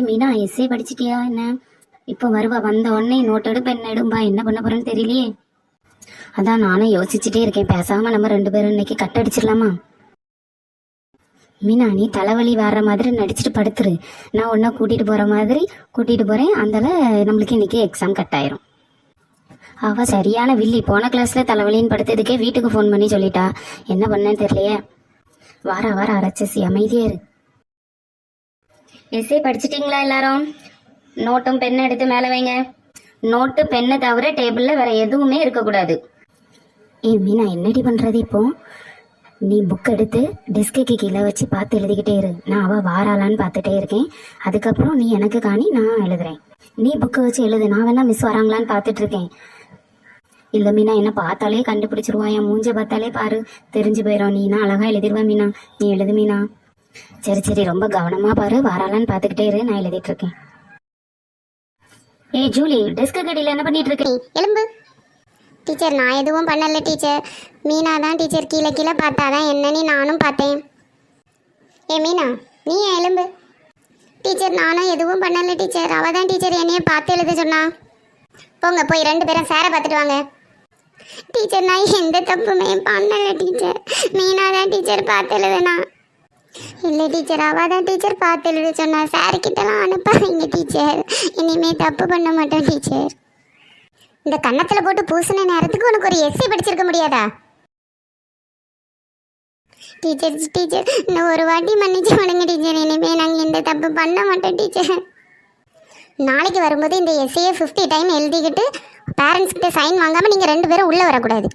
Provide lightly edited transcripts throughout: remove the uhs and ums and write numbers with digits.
Meena S A படிச்சிட்டியா என்ன? இப்போ வருவா, வந்த உடனே நோட் எடு பென் எடும்பா, என்ன பண்ண போறேன்னு தெரியலையே. அதான் நானும் யோசிச்சுட்டே இருக்கேன், பேசாம நம்ம 2 பேரும் இன்னைக்கு கட் அடிச்சிடலாமா? மீனா நீ தலைவலி வர்ற மாதிரி நடிச்சுட்டு படுத்துரு, நான் உன்ன கூட்டிட்டு போற மாதிரி கூட்டிட்டு போறேன். அந்தால நம்மளுக்கு இன்னைக்கு எக்ஸாம் கட் ஆயிரும். அவ சரியான வில்லி, போன கிளாஸ்ல தலைவலின்னு படுத்ததுக்கே வீட்டுக்கு ஃபோன் பண்ணி சொல்லிட்டா. என்ன பண்ணேன்னு தெரியலையே. வார அரைச்சசி அமைதியே இரு. எஸ்ஏ படிச்சிட்டிங்களா எல்லாரும்? நோட்டும் பெண்ணை எடுத்து மேலே வைங்க. நோட்டு பெண்ணை தவிர டேபிளில் வேற எதுவுமே இருக்கக்கூடாது. மீனா என்னடி பண்ணுறது இப்போ? நீ புக் எடுத்து டெஸ்க்கு கீழே வச்சு பார்த்து எழுதிக்கிட்டே இரு. நான் அவள் வாராளான்னு பார்த்துட்டே இருக்கேன். அதுக்கப்புறம் நீ எனக்கு காணி, நான் எழுதுறேன். நீ புக்கை வச்சு எழுது, நான் வேணா மிஸ் வராங்களான்னு பார்த்துட்டு இருக்கேன். இல்லை மீனா, என்ன பார்த்தாலே கண்டுபிடிச்சிருவா, என் மூஞ்ச பார்த்தாலே பாரு தெரிஞ்சு போயிடும். நீனா அழகா எழுதிடுவேன் மீனா, நீ எழுது மீனா. சரி ரொம்ப கவனமா பாரு, வாராளான்னு பார்த்துக்கிட்டே இரு, நான் எழுதிட்டு இருக்கேன். ஏய் ஜூலி, டெஸ்க் கடியில் என்ன பண்ணிட்டு இருக்கேன்? எலும்பு டீச்சர். நான் எதுவும் பண்ணல டீச்சர், மீனா தான் டீச்சர் கீழே கீழே பார்த்தாதான் என்னன்னு நானும் பார்த்தேன். மீனா நீ ஏன் எலும்பு? டீச்சர் நானும் எதுவும் பண்ணல டீச்சர், அவ தான் டீச்சர் என்னைய பார்த்து எழுத சொன்னா. போங்க போய் 2 பேரும் சாரை பார்த்துட்டு வாங்க. டீச்சர் நான் எந்த தப்புமே பண்ணல டீச்சர், மீனா தான் டீச்சர் பார்த்து எழுதுனா. இல்லை டீச்சர், அவள் தான் டீச்சர் பார்த்து எழுத சொன்னா. சாருக்கிட்டலாம் அனுப்பாதீங்க டீச்சர், இனிமே தப்பு பண்ண மாட்டோம் டீச்சர். இந்த கன்னத்தில் போட்டு பூசின நேரத்துக்கு உனக்கு ஒரு எஸ்ஏ படிச்சிருக்க முடியாதா? டீச்சர் இந்த ஒரு வாட்டி மன்னிச்சு விடுங்க டீச்சர், இனிமே நாங்கள் எந்த தப்பு பண்ண மாட்டோம் டீச்சர். நாளைக்கு வரும்போது இந்த எஸ்ஏயை 50 டைம் எழுதிக்கிட்டு பேரண்ட்ஸ் கிட்ட சைன் வாங்காமல் நீங்கள் 2 பேரும் உள்ளே வரக்கூடாது.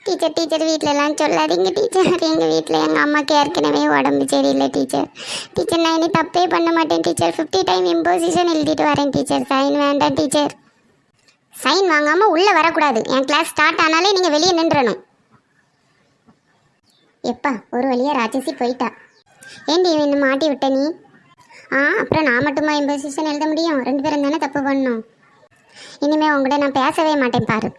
டீச்சர் வீட்டிலலாம் சொல்லாதீங்க டீச்சர், எங்கள் வீட்டில் எங்கள் அம்மாவுக்கு ஏற்கனவே உடம்பு சரியில்லை டீச்சர். நான் இனி தப்பே பண்ண மாட்டேன் டீச்சர், 50 டைம் இம்போசிஷன் எழுதிட்டு வரேன் டீச்சர். சைன் வேண்டாம் டீச்சர். சைன் வாங்காமல் உள்ளே வரக்கூடாது. என் கிளாஸ் ஸ்டார்ட் ஆனாலே நீங்கள் வெளியே நின்றணும். எப்பா ஒரு வழியாக ராட்சசி போயிட்டா. ஏண்டி என்ன மாட்டி விட்ட நீ? அப்புறம் நான் மட்டுமா இம்போசிஷன் எழுத முடியும்? 2 பேரும் தானே தப்பு பண்ணணும். இனிமேல் உங்கள்கிட்ட நான் பேசவே மாட்டேன் பாரு.